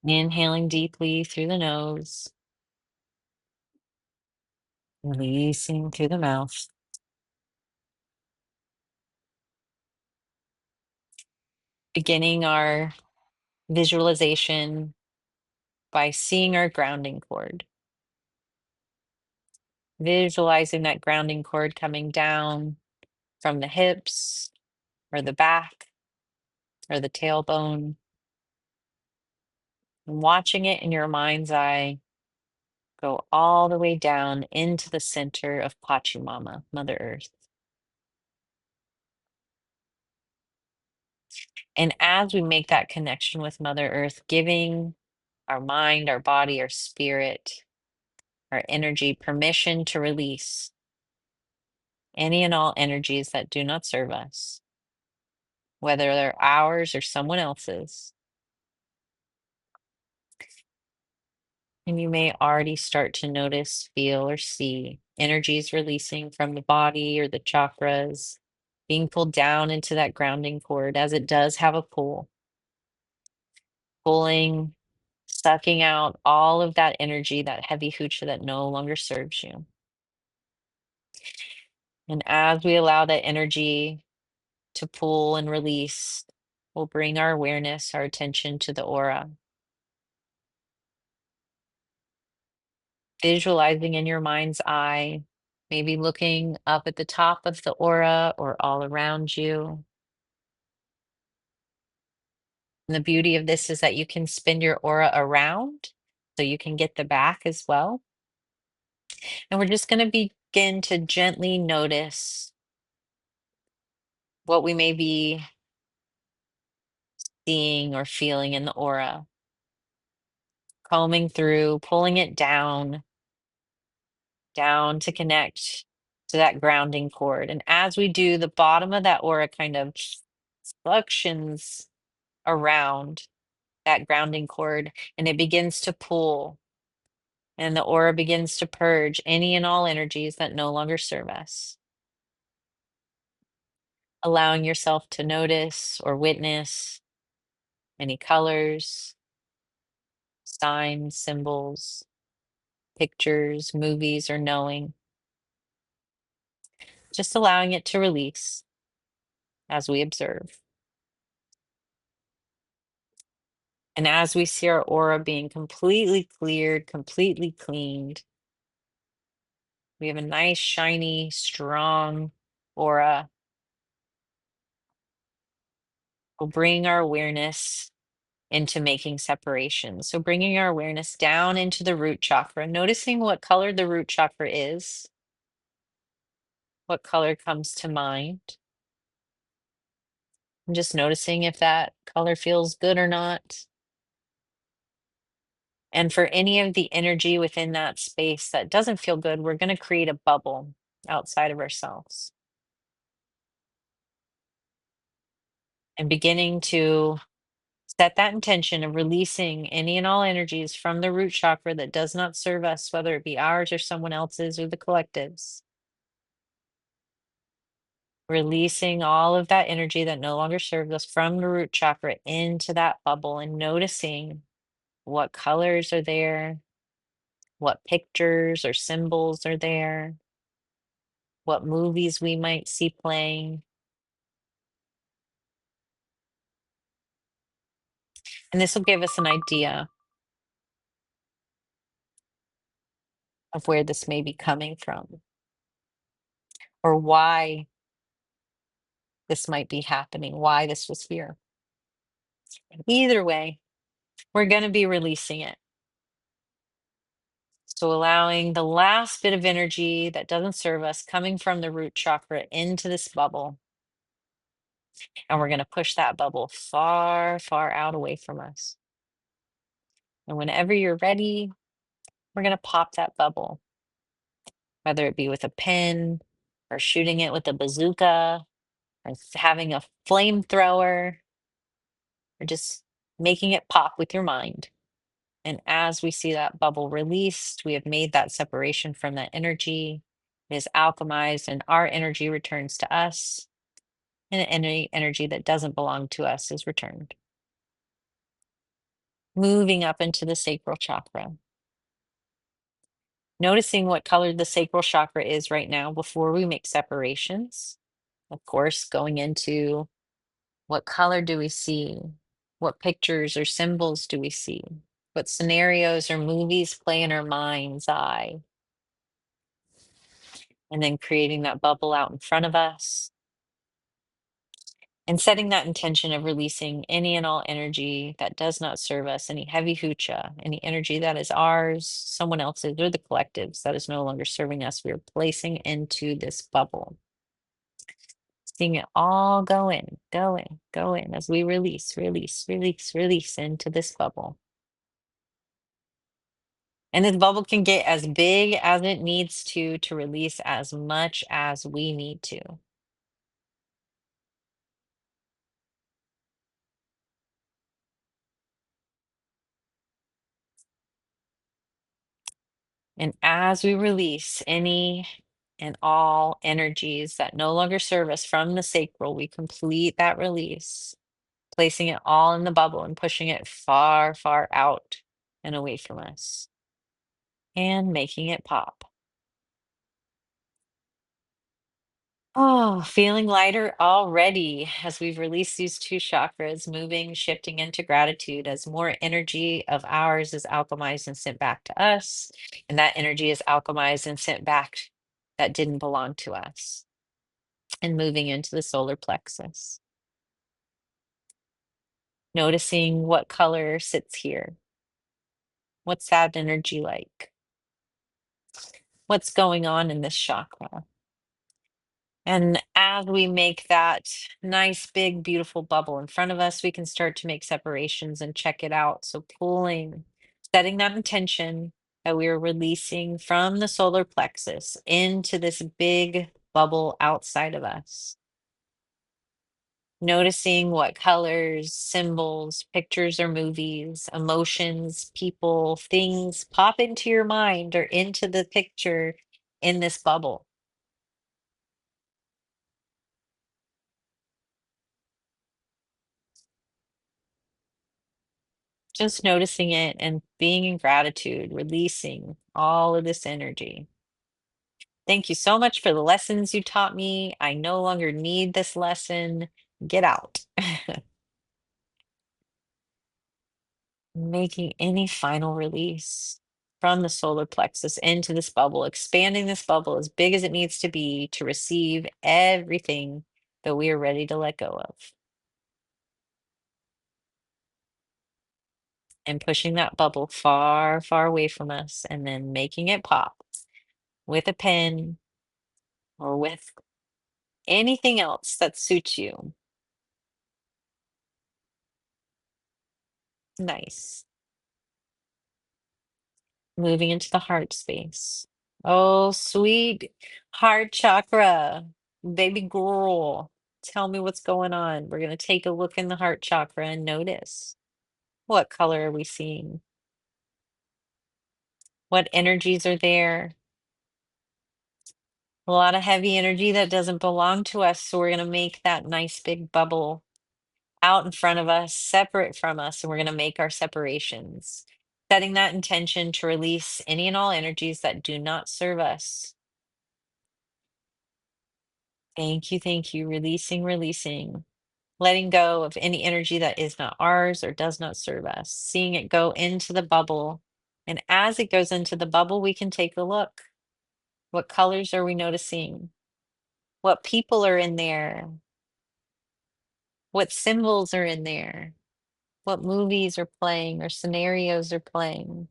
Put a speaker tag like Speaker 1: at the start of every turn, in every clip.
Speaker 1: Inhaling deeply through the nose, releasing through the mouth. Beginning our visualization by seeing our grounding cord. Visualizing that grounding cord coming down from the hips or the back or the tailbone, and watching it in your mind's eye go all the way down into the center of Pachamama, Mother Earth. And as we make that connection with Mother Earth, giving our mind, our body, our spirit, our energy permission to release any and all energies that do not serve us, whether they're ours or someone else's. And you may already start to notice, feel, or see energies releasing from the body or the chakras, being pulled down into that grounding cord as it does have a pull, pulling, sucking out all of that energy, that heavy hoocha that no longer serves you. And as we allow that energy to pull and release, we'll bring our awareness, our attention to the aura, visualizing in your mind's eye, maybe looking up at the top of the aura or all around you. And the beauty of this is that you can spin your aura around so you can get the back as well. And we're just going to begin to gently notice what we may be seeing or feeling in the aura, combing through, pulling it down to connect to that grounding cord. And as we do, the bottom of that aura kind of suctions around that grounding cord and it begins to pull, and the aura begins to purge any and all energies that no longer serve us. Allowing yourself to notice or witness any colors, signs, symbols, pictures, movies, or knowing. Just allowing it to release as we observe. And as we see our aura being completely cleared, completely cleaned, we have a nice, shiny, strong aura. We'll bring our awareness into making separations. So bringing our awareness down into the root chakra, noticing what color the root chakra is, what color comes to mind, and just noticing if that color feels good or not. And for any of the energy within that space that doesn't feel good, we're going to create a bubble outside of ourselves. And beginning to set that intention of releasing any and all energies from the root chakra that does not serve us, whether it be ours or someone else's or the collectives. Releasing all of that energy that no longer serves us from the root chakra into that bubble and noticing what colors are there, what pictures or symbols are there, what movies we might see playing. And this will give us an idea of where this may be coming from or why this might be happening, why this was here. Either way, we're going to be releasing it. So allowing the last bit of energy that doesn't serve us coming from the root chakra into this bubble. And we're going to push that bubble far, far out away from us. And whenever you're ready, we're going to pop that bubble, whether it be with a pen or shooting it with a bazooka or having a flamethrower or just making it pop with your mind. And as we see that bubble released, we have made that separation from that energy. It is alchemized, and our energy returns to us, and any energy that doesn't belong to us is returned. moving up into the sacral chakra. Noticing what color the sacral chakra is right now before we make separations. Of course, going into what color do we see? What pictures or symbols do we see? What scenarios or movies play in our mind's eye? And then creating that bubble out in front of us and setting that intention of releasing any and all energy that does not serve us, any heavy hucha, any energy that is ours, someone else's, or the collectives that is no longer serving us. We are placing into this bubble. Seeing it all go in as we release, release, release, release into this bubble. And this bubble can get as big as it needs to release as much as we need to. And as we release any and all energies that no longer serve us from the sacral, we complete that release, placing it all in the bubble and pushing it far, far out and away from us, and making it pop. Oh, feeling lighter already as we've released these two chakras, moving, shifting into gratitude as more energy of ours is alchemized and sent back to us. And that energy is alchemized and sent back that didn't belong to us. And moving into the solar plexus. Noticing what color sits here. What's that energy like? What's going on in this chakra? And as we make that nice, big, beautiful bubble in front of us, we can start to make separations and check it out. So, pulling, setting that intention that we are releasing from the solar plexus into this big bubble outside of us. Noticing what colors, symbols, pictures, or movies, emotions, people, things pop into your mind or into the picture in this bubble. Just noticing it and being in gratitude, releasing all of this energy. Thank you so much for the lessons you taught me. I no longer need this lesson. Get out. Making any final release from the solar plexus into this bubble, expanding this bubble as big as it needs to be to receive everything that we are ready to let go of. And pushing that bubble far, far away from us, and then making it pop with a pen or with anything else that suits you. Nice. Moving into the heart space. Oh, sweet heart chakra, baby girl. Tell me what's going on. We're going to take a look in the heart chakra and notice what color are we seeing? What energies are there? A lot of heavy energy that doesn't belong to us. So we're going to make that nice big bubble out in front of us, separate from us, and we're going to make our separations, setting that intention to release any and all energies that do not serve us. Thank you, thank you. Releasing, releasing, letting go of any energy that is not ours or does not serve us, seeing it go into the bubble. And as it goes into the bubble, we can take a look. What colors are we noticing? What people are in there? What symbols are in there? What movies are playing or scenarios are playing?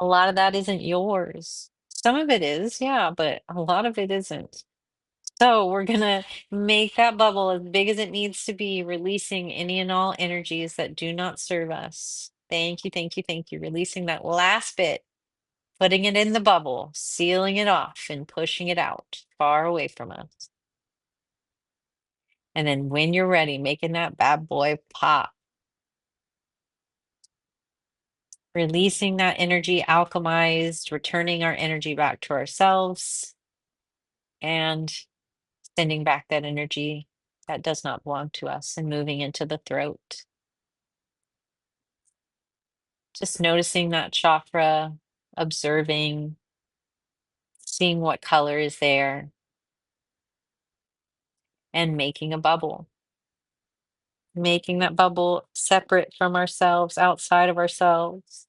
Speaker 1: A lot of that isn't yours. Some of it is, yeah, but a lot of it isn't. So we're gonna make that bubble as big as it needs to be, releasing any and all energies that do not serve us. Thank you, thank you, thank you. Releasing that last bit, putting it in the bubble, sealing it off, and pushing it out far away from us. And then when you're ready, making that bad boy pop, releasing that energy alchemized, returning our energy back to ourselves, and sending back that energy that does not belong to us and moving into the throat. Just noticing that chakra, observing, seeing what color is there, and making a bubble. Making that bubble separate from ourselves, outside of ourselves,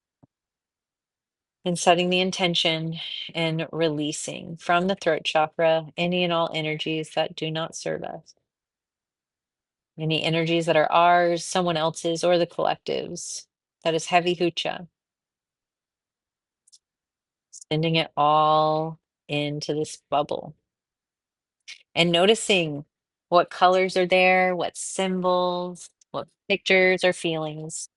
Speaker 1: and setting the intention and releasing from the throat chakra any and all energies that do not serve us. Any energies that are ours, someone else's, or the collective's. That is heavy hucha. Sending it all into this bubble and noticing what colors are there, what symbols, what pictures or feelings.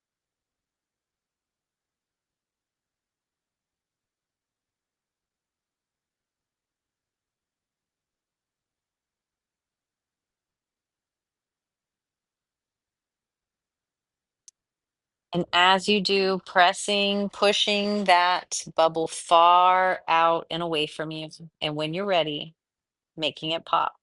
Speaker 1: And as you do, pressing, pushing that bubble far out and away from you. And when you're ready, making it pop.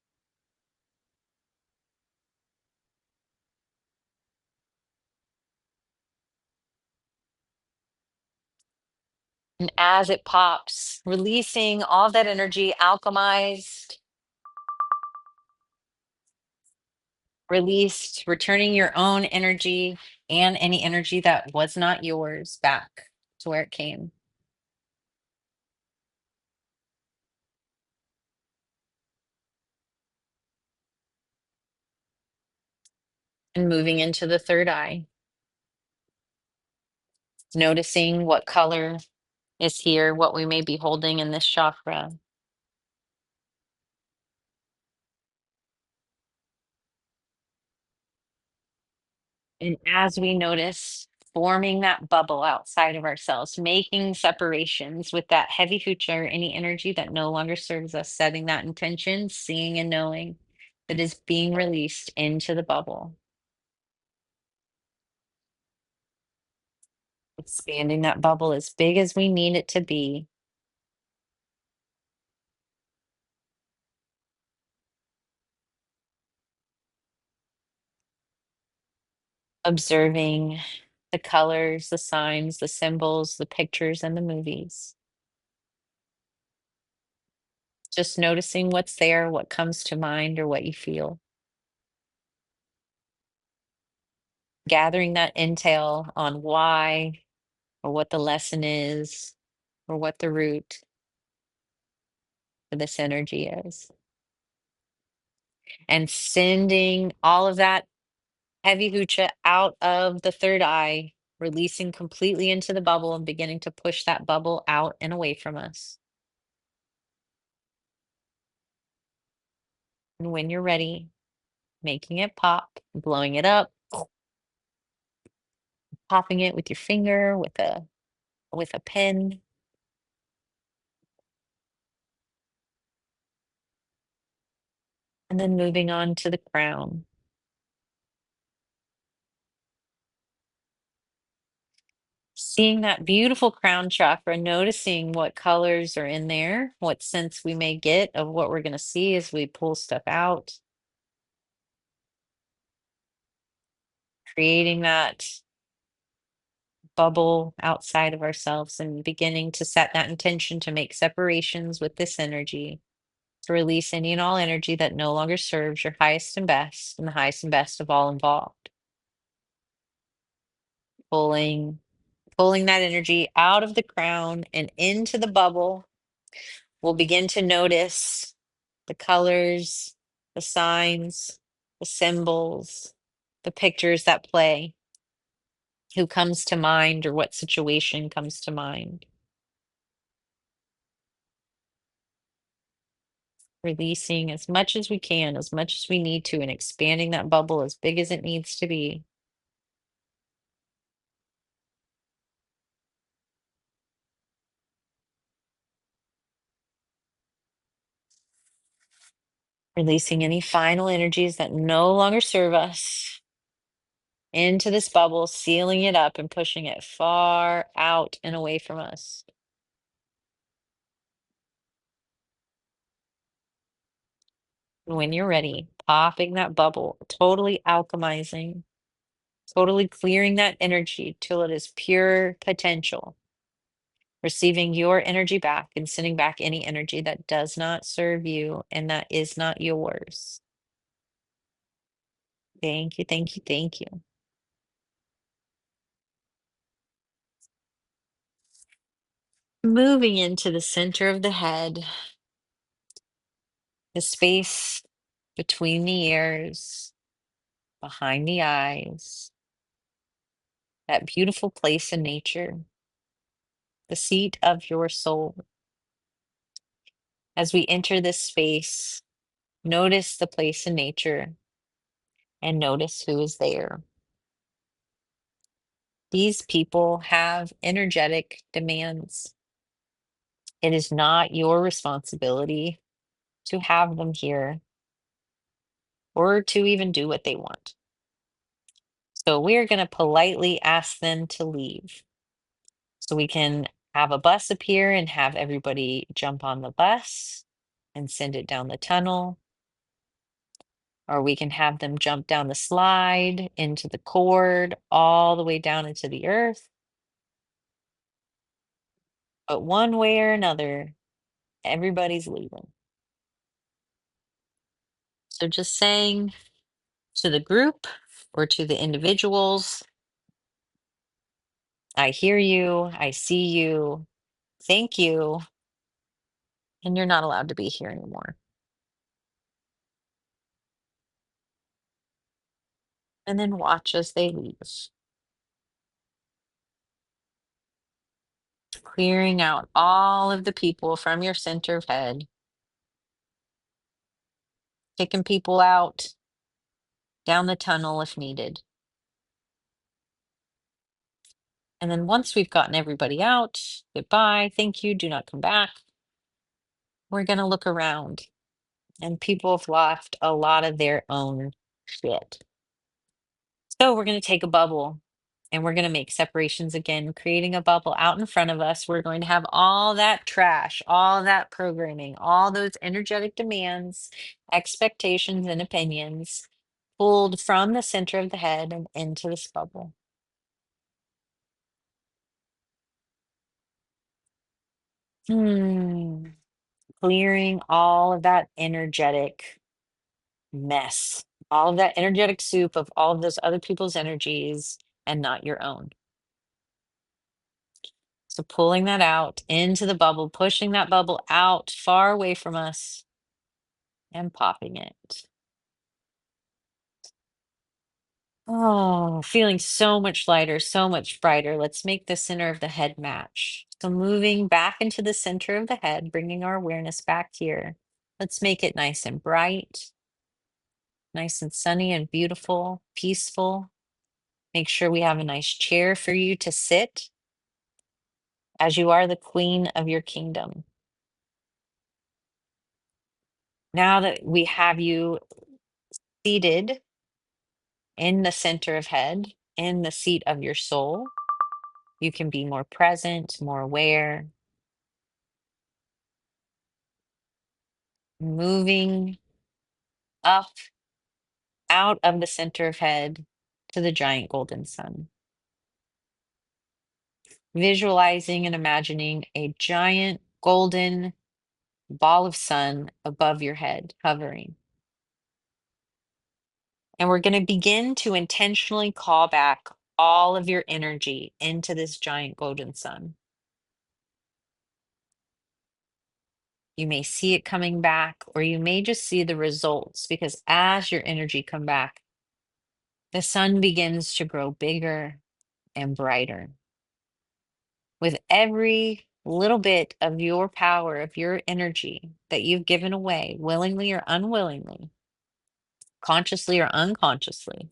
Speaker 1: And as it pops, releasing all that energy, alchemized, released, returning your own energy and any energy that was not yours back to where it came. And moving into the third eye, noticing what color is here, what we may be holding in this chakra. And as we notice, forming that bubble outside of ourselves, making separations with that heavy hucha or any energy that no longer serves us, setting that intention, seeing and knowing that is being released into the bubble, expanding that bubble as big as we need it to be, observing the colors, the signs, the symbols, the pictures, and the movies. Just noticing what's there, what comes to mind, or what you feel. Gathering that intel on why or what the lesson is or what the root for this energy is. And sending all of that heavy hucha out of the third eye, releasing completely into the bubble and beginning to push that bubble out and away from us. And when you're ready, making it pop, blowing it up, popping it with your finger, with a pen, and then moving on to the crown. Seeing that beautiful crown chakra, noticing what colors are in there, what sense we may get of what we're going to see as we pull stuff out, creating that bubble outside of ourselves and beginning to set that intention to make separations with this energy, to release any and all energy that no longer serves your highest and the highest and best of all involved. Pulling, pulling that energy out of the crown and into the bubble. We'll begin to notice the colors, the signs, the symbols, the pictures that play, who comes to mind or what situation comes to mind. Releasing as much as we can, as much as we need to, and expanding that bubble as big as it needs to be. Releasing any final energies that no longer serve us into this bubble, sealing it up and pushing it far out and away from us. When you're ready, popping that bubble, totally alchemizing, totally clearing that energy till it is pure potential, receiving your energy back and sending back any energy that does not serve you and that is not yours. Thank you, thank you, thank you. Moving into the center of the head, the space between the ears, behind the eyes, that beautiful place in nature, the seat of your soul. As we enter this space, notice the place in nature and notice who is there. These people have energetic demands. It is not your responsibility to have them here or to even do what they want. So we're going to politely ask them to leave. So we can have a bus appear and have everybody jump on the bus and send it down the tunnel. Or we can have them jump down the slide into the cord all the way down into the earth. But one way or another, everybody's leaving. So just saying to the group or to the individuals, I hear you, I see you, thank you, and you're not allowed to be here anymore. And then watch as they leave, clearing out all of the people from your center of head, kicking people out down the tunnel if needed. And then once we've gotten everybody out, goodbye, thank you, do not come back. We're going to look around, and people have left a lot of their own shit. So we're going to take a bubble and we're going to make separations again, creating a bubble out in front of us. We're going to have all that trash, all that programming, all those energetic demands, expectations, and opinions pulled from the center of the head and into this bubble. Hmm. Clearing all of that energetic mess, all of that energetic soup of all of those other people's energies and not your own. So pulling that out into the bubble, pushing that bubble out far away from us and popping it. Oh, feeling so much lighter, so much brighter. Let's make the center of the head match. So moving back into the center of the head, bringing our awareness back here. Let's make it nice and bright, nice and sunny and beautiful, peaceful. Make sure we have a nice chair for you to sit as you are the queen of your kingdom. Now that we have you seated in the center of head, in the seat of your soul, you can be more present, more aware, moving up out of the center of head to the giant golden sun. Visualizing and imagining a giant golden ball of sun above your head, hovering. And we're going to begin to intentionally call back all of your energy into this giant golden sun. You may see it coming back, or you may just see the results because as your energy come back, the sun begins to grow bigger and brighter. With every little bit of your power, of your energy that you've given away, willingly or unwillingly, consciously or unconsciously,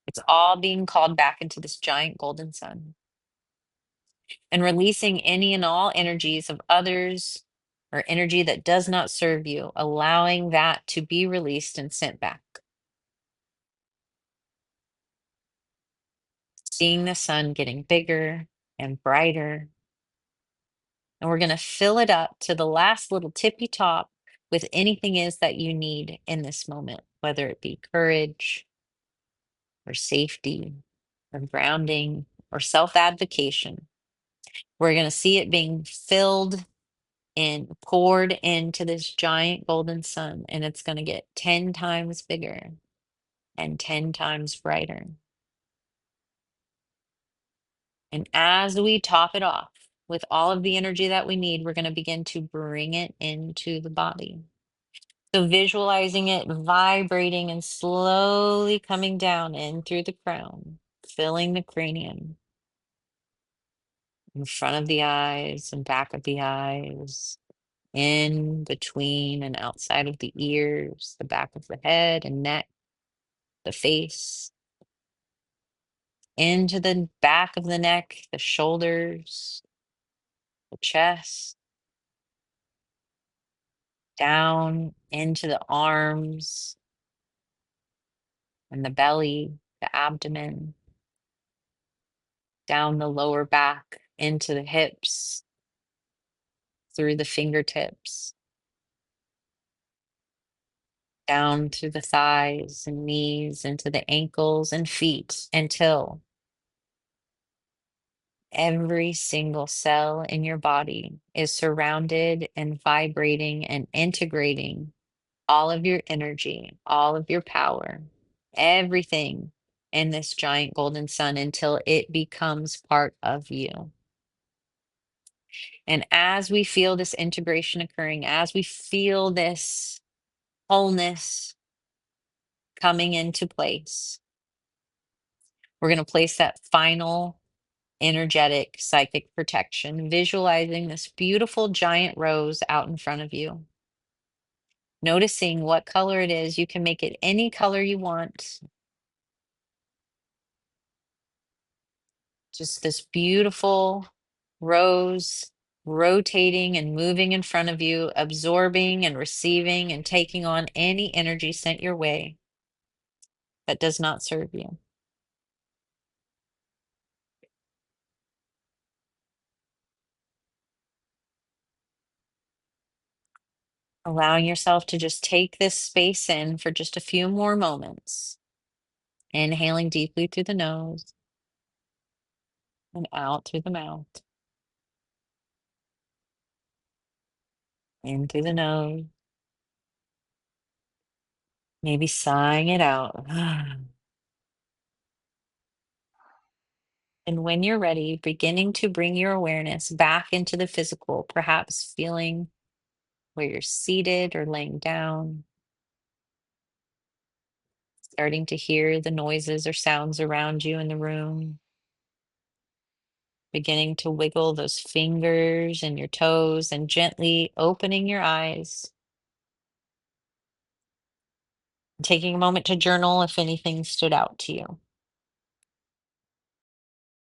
Speaker 1: it's all being called back into this giant golden sun and releasing any and all energies of others or energy that does not serve you, allowing that to be released and sent back. Seeing the sun getting bigger and brighter. And we're going to fill it up to the last little tippy top with anything is that you need in this moment, whether it be courage or safety or grounding or self-advocation. We're going to see it being filled and poured into this giant golden sun, and it's going to get 10 times bigger and 10 times brighter. And as we top it off with all of the energy that we need, we're going to begin to bring it into the body. So visualizing it vibrating and slowly coming down in through the crown, filling the cranium, in front of the eyes and back of the eyes, in between and outside of the ears, the back of the head and neck, the face, into the back of the neck, the shoulders, the chest, down into the arms and the belly, the abdomen, down the lower back, into the hips, through the fingertips, down through the thighs and knees, into the ankles and feet, until every single cell in your body is surrounded and vibrating and integrating all of your energy, all of your power, everything in this giant golden sun until it becomes part of you. And as we feel this integration occurring, as we feel this wholeness coming into place, we're going to place that final energetic psychic protection, visualizing this beautiful giant rose out in front of you. Noticing what color it is. You can make it any color you want. Just this beautiful rose rotating and moving in front of you, absorbing and receiving and taking on any energy sent your way that does not serve you. Allowing yourself to just take this space in for just a few more moments. Inhaling deeply through the nose and out through the mouth. In through the nose, maybe sighing it out. And when you're ready, beginning to bring your awareness back into the physical, perhaps feeling where you're seated or laying down, starting to hear the noises or sounds around you in the room, beginning to wiggle those fingers and your toes and gently opening your eyes, taking a moment to journal if anything stood out to you.